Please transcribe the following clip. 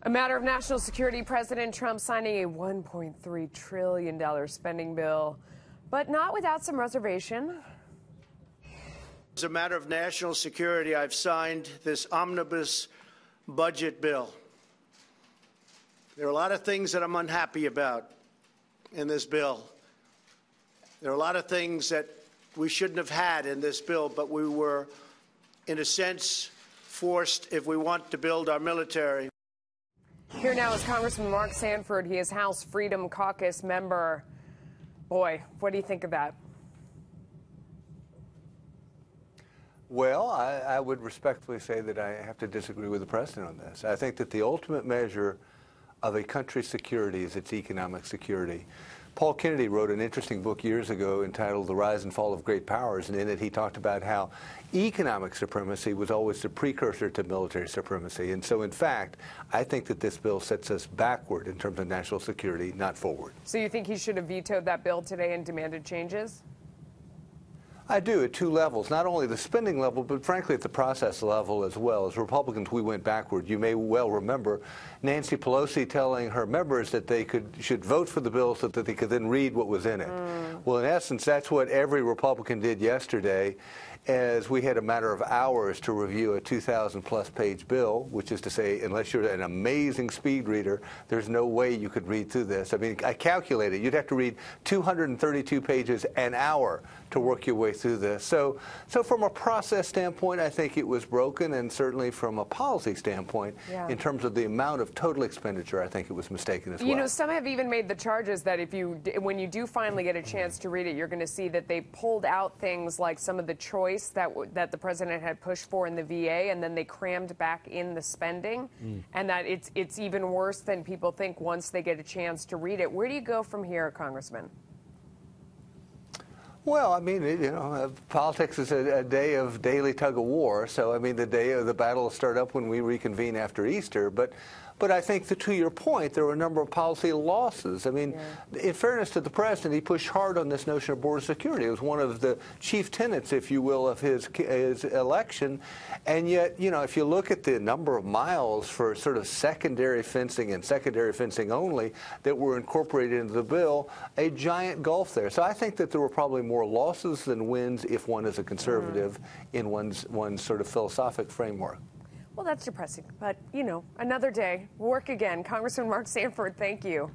A matter of national security, President Trump signing a $1.3 trillion spending bill, but not without some reservation. As a matter of national security, I've signed this omnibus budget bill. There are a lot of things that I'm unhappy about in this bill. There are a lot of things that we shouldn't have had in this bill, but we were, in a sense, forced if we want to build our military. Here now is Congressman Mark Sanford. He is House Freedom Caucus member. Boy, what do you think of that? Well, I would respectfully say that I have to disagree with the president on this. I think that the ultimate measure of a country's security is its economic security. Paul Kennedy wrote an interesting book years ago entitled The Rise and Fall of Great Powers, and in it he talked about how economic supremacy was always the precursor to military supremacy. And so, in fact, I think that this bill sets us backward in terms of national security, not forward. So you think he should have vetoed that bill today and demanded changes? I do, at two levels, not only the spending level, but frankly at the process level as well. As Republicans, we went backward. You may well remember Nancy Pelosi telling her members that they should vote for the bill so that they could then read what was in it. Well, in essence, that's what every Republican did yesterday, as we had a matter of hours to review a 2,000-plus page bill, which is to say, unless you're an amazing speed reader, there's no way you could read through this. I mean, I calculated, you'd have to read 232 pages an hour to work your way through this. So from a process standpoint, I think it was broken, and certainly from a policy standpoint, in terms of the amount of total expenditure, I think it was mistaken as well. You know, some have even made the charges that when you do finally get a chance to read it, you're going to see that they pulled out things like some of the choice that the president had pushed for in the VA, and then they crammed back in the spending, and that it's even worse than people think once they get a chance to read it. Where do you go from here, Congressman? Well, I mean, you know, politics is a day of daily tug-of-war. So, I mean, the day of the battle will start up when we reconvene after Easter. But I think that, to your point, there were a number of policy losses. I mean, in fairness to the president, he pushed hard on this notion of border security. It was one of the chief tenets, if you will, of his election. And yet, you know, if you look at the number of miles for sort of secondary fencing and secondary fencing only that were incorporated into the bill, a giant gulf there. So I think that there were probably more losses than wins if one is a conservative in one's sort of philosophic framework. Well, that's depressing, but, you know, another day. Work again. Congressman Mark Sanford, thank you.